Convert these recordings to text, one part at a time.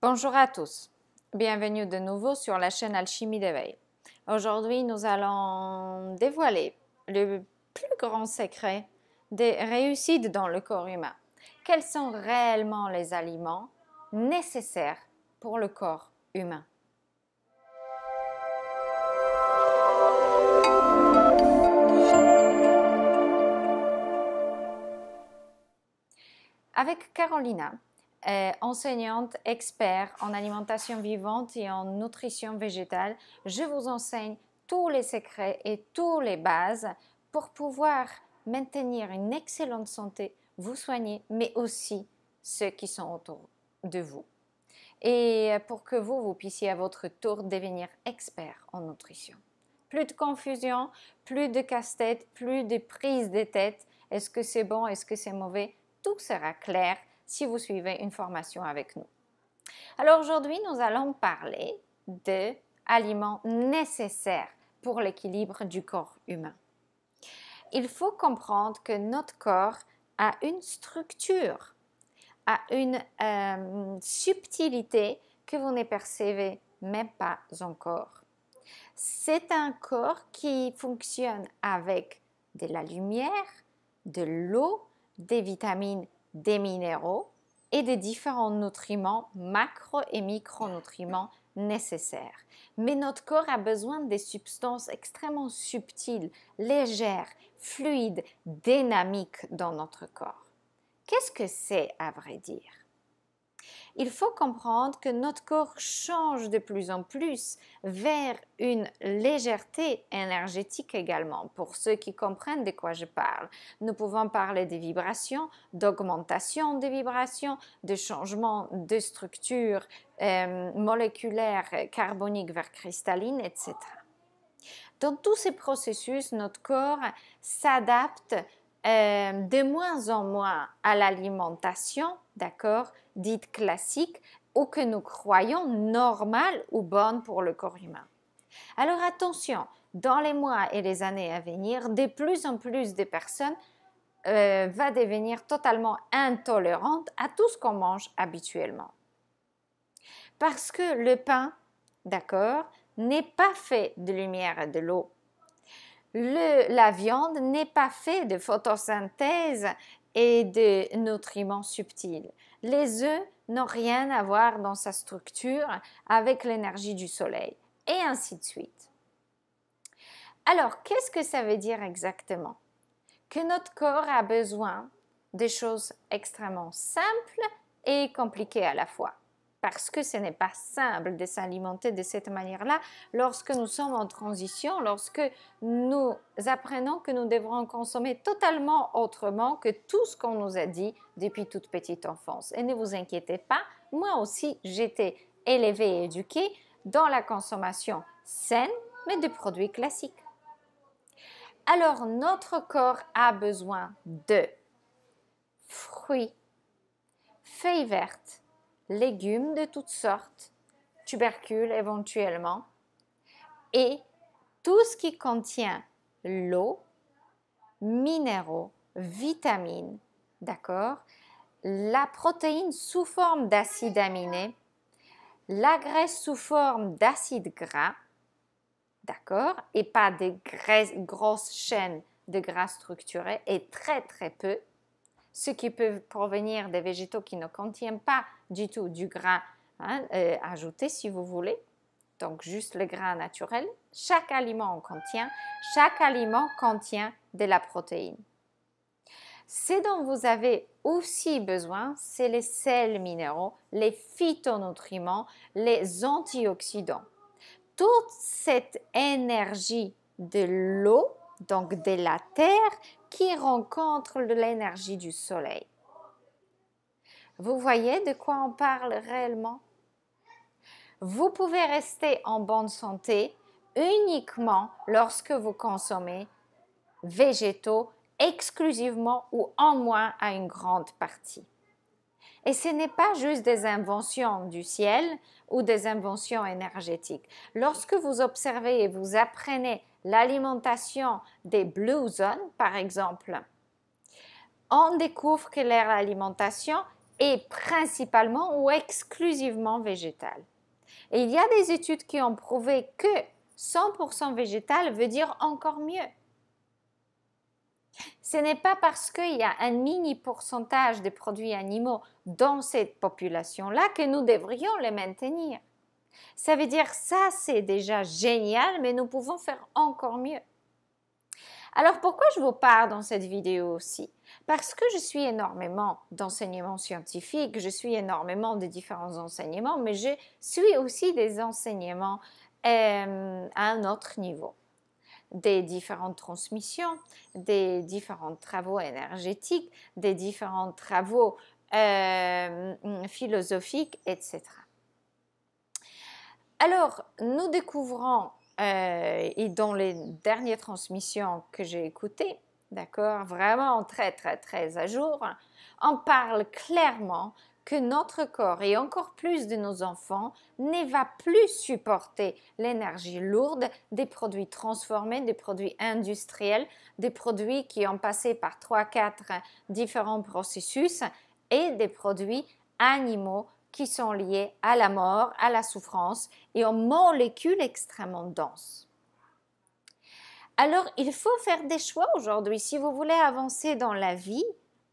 Bonjour à tous, bienvenue de nouveau sur la chaîne Alchimie d'éveil. Aujourd'hui, nous allons dévoiler le plus grand secret des réussites dans le corps humain. Quels sont réellement les aliments nécessaires pour le corps humain? Avec Carolina, enseignante experte en alimentation vivante et en nutrition végétale, je vous enseigne tous les secrets et toutes les bases pour pouvoir maintenir une excellente santé, vous soigner, mais aussi ceux qui sont autour de vous. Et pour que vous puissiez à votre tour devenir expert en nutrition. Plus de confusion, plus de casse-tête, plus de prise de tête. Est-ce que c'est bon, est-ce que c'est mauvais? Tout sera clair si vous suivez une formation avec nous. Alors aujourd'hui, nous allons parler d'aliments nécessaires pour l'équilibre du corps humain. Il faut comprendre que notre corps a une structure, a une subtilité que vous ne percevez même pas encore. C'est un corps qui fonctionne avec de la lumière, de l'eau, des vitamines, des minéraux et des différents nutriments, macro et micronutriments nécessaires. Mais notre corps a besoin des substances extrêmement subtiles, légères, fluides, dynamiques dans notre corps. Qu'est-ce que c'est à vrai dire? Il faut comprendre que notre corps change de plus en plus vers une légèreté énergétique également. Pour ceux qui comprennent de quoi je parle, nous pouvons parler des vibrations, d'augmentation des vibrations, de changement de structure moléculaire carbonique vers cristalline, etc. Dans tous ces processus, notre corps s'adapte de moins en moins à l'alimentation, d'accord, dite classique, ou que nous croyons normale ou bonne pour le corps humain. Alors attention, dans les mois et les années à venir, de plus en plus de personnes vont devenir totalement intolérantes à tout ce qu'on mange habituellement. Parce que le pain, d'accord, n'est pas fait de lumière et de l'eau. La viande n'est pas faite de photosynthèse et de nutriments subtils. Les œufs n'ont rien à voir dans sa structure avec l'énergie du soleil, et ainsi de suite. Alors, qu'est-ce que ça veut dire exactement? Que notre corps a besoin de choses extrêmement simples et compliquées à la fois. Parce que ce n'est pas simple de s'alimenter de cette manière-là lorsque nous sommes en transition, lorsque nous apprenons que nous devrons consommer totalement autrement que tout ce qu'on nous a dit depuis toute petite enfance. Et ne vous inquiétez pas, moi aussi j'étais élevée et éduquée dans la consommation saine, mais de produits classiques. Alors notre corps a besoin de fruits, feuilles vertes, légumes de toutes sortes, tubercules éventuellement, et tout ce qui contient l'eau, minéraux, vitamines, d'accord, la protéine sous forme d'acides aminés, la graisse sous forme d'acides gras, d'accord, et pas des grosses chaînes de gras structurés, et très très peu, ce qui peut provenir des végétaux qui ne contiennent pas du tout du gras ajouté si vous voulez, donc juste le gras naturel. Chaque aliment en contient, chaque aliment contient de la protéine. Ce dont vous avez aussi besoin, c'est les sels minéraux, les phytonutriments, les antioxydants. Toute cette énergie de l'eau, donc de la terre, qui rencontre l'énergie du soleil. Vous voyez de quoi on parle réellement? Vous pouvez rester en bonne santé uniquement lorsque vous consommez végétaux exclusivement ou en moins à une grande partie. Et ce n'est pas juste des inventions du ciel ou des inventions énergétiques. Lorsque vous observez et vous apprenez l'alimentation des Blue Zones, par exemple, on découvre que leur alimentation est principalement ou exclusivement végétal. Et il y a des études qui ont prouvé que 100% végétal veut dire encore mieux. Ce n'est pas parce qu'il y a un mini pourcentage de produits animaux dans cette population-là que nous devrions les maintenir. Ça veut dire ça, c'est déjà génial, mais nous pouvons faire encore mieux. Alors, pourquoi je vous parle dans cette vidéo aussi? Parce que je suis énormément d'enseignements scientifiques, je suis énormément de différents enseignements, mais je suis aussi des enseignements à un autre niveau. Des différentes transmissions, des différents travaux énergétiques, des différents travaux philosophiques, etc. Alors, nous découvrons, et dans les dernières transmissions que j'ai écoutées, d'accord, vraiment très, très, très à jour, on parle clairement que notre corps, et encore plus de nos enfants, ne va plus supporter l'énergie lourde des produits transformés, des produits industriels, des produits qui ont passé par 3-4 différents processus et des produits animaux qui sont liés à la mort, à la souffrance et aux molécules extrêmement denses. Alors, il faut faire des choix aujourd'hui. Si vous voulez avancer dans la vie,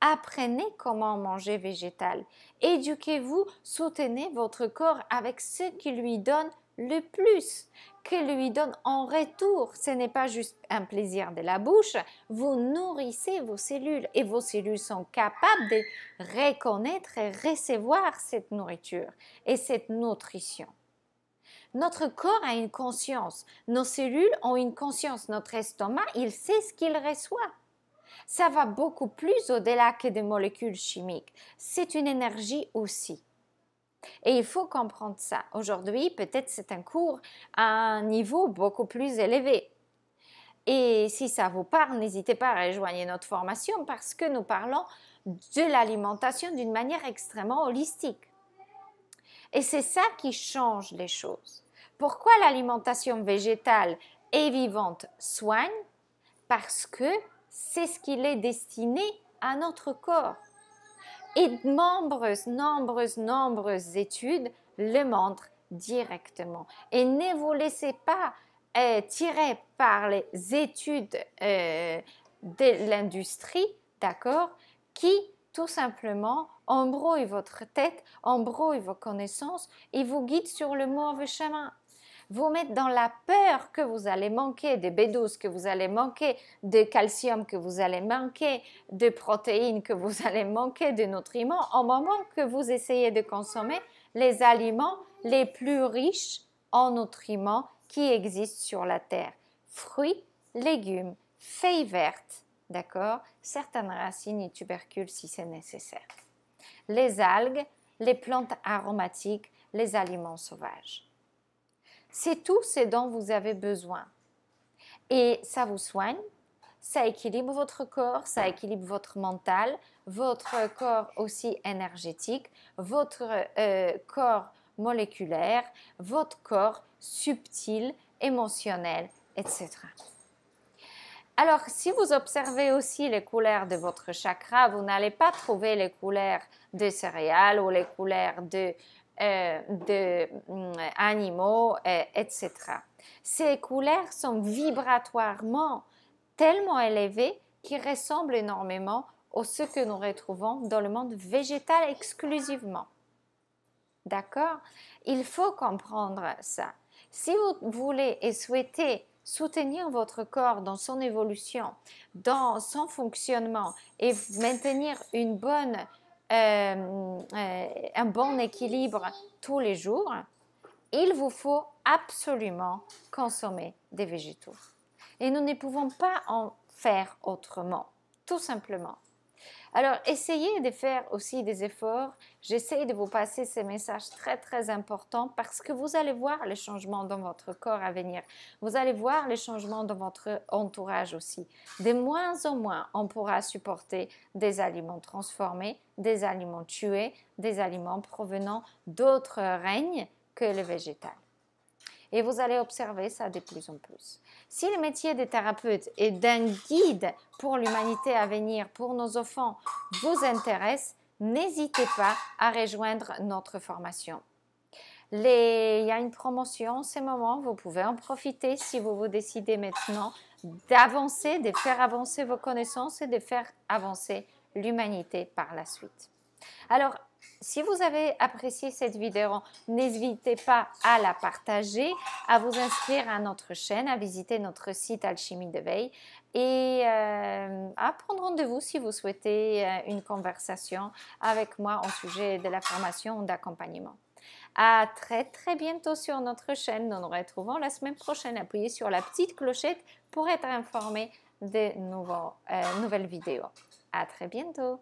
apprenez comment manger végétal. Éduquez-vous, soutenez votre corps avec ce qui lui donne le plus, que lui donne en retour. Ce n'est pas juste un plaisir de la bouche, vous nourrissez vos cellules et vos cellules sont capables de reconnaître et recevoir cette nourriture et cette nutrition. Notre corps a une conscience, nos cellules ont une conscience, notre estomac, il sait ce qu'il reçoit. Ça va beaucoup plus au-delà que des molécules chimiques. C'est une énergie aussi. Et il faut comprendre ça. Aujourd'hui, peut-être c'est un cours à un niveau beaucoup plus élevé. Et si ça vous parle, n'hésitez pas à rejoindre notre formation parce que nous parlons de l'alimentation d'une manière extrêmement holistique. Et c'est ça qui change les choses. Pourquoi l'alimentation végétale et vivante soigne? Parce que c'est ce qu'il est destiné à notre corps. Et nombreuses études le montrent directement. Et ne vous laissez pas tirer par les études de l'industrie, d'accord, qui tout simplement embrouillent votre tête, embrouillent vos connaissances et vous guident sur le mauvais chemin. Vous mettre dans la peur que vous allez manquer de B12, que vous allez manquer de calcium, que vous allez manquer de protéines, que vous allez manquer de nutriments au moment que vous essayez de consommer les aliments les plus riches en nutriments qui existent sur la terre. Fruits, légumes, feuilles vertes, d'accord, certaines racines et tubercules si c'est nécessaire. Les algues, les plantes aromatiques, les aliments sauvages. C'est tout ce dont vous avez besoin. Et ça vous soigne, ça équilibre votre corps, ça équilibre votre mental, votre corps aussi énergétique, votre corps moléculaire, votre corps subtil, émotionnel, etc. Alors, si vous observez aussi les couleurs de votre chakra, vous n'allez pas trouver les couleurs de céréales ou les couleurs animaux, etc. Ces couleurs sont vibratoirement tellement élevées qu'ils ressemblent énormément à ce que nous retrouvons dans le monde végétal exclusivement. D'accord? Il faut comprendre ça. Si vous voulez et souhaitez soutenir votre corps dans son évolution, dans son fonctionnement et maintenir un bon équilibre tous les jours, il vous faut absolument consommer des végétaux. Et nous ne pouvons pas en faire autrement, tout simplement. Alors, essayez de faire aussi des efforts. J'essaie de vous passer ces messages très, très importants parce que vous allez voir les changements dans votre corps à venir. Vous allez voir les changements dans votre entourage aussi. De moins en moins, on pourra supporter des aliments transformés, des aliments tués, des aliments provenant d'autres règnes que le végétal. Et vous allez observer ça de plus en plus. Si le métier de thérapeute et d'un guide pour l'humanité à venir, pour nos enfants, vous intéresse, n'hésitez pas à rejoindre notre formation. Il y a une promotion en ce moment, vous pouvez en profiter si vous décidez maintenant d'avancer, de faire avancer vos connaissances et de faire avancer l'humanité par la suite. Alors, si vous avez apprécié cette vidéo, n'hésitez pas à la partager, à vous inscrire à notre chaîne, à visiter notre site Alchimie d'éveil et à prendre rendez-vous si vous souhaitez une conversation avec moi au sujet de la formation ou d'accompagnement. À très bientôt sur notre chaîne. Nous nous retrouvons la semaine prochaine. Appuyez sur la petite clochette pour être informé de nouvelles vidéos. À très bientôt.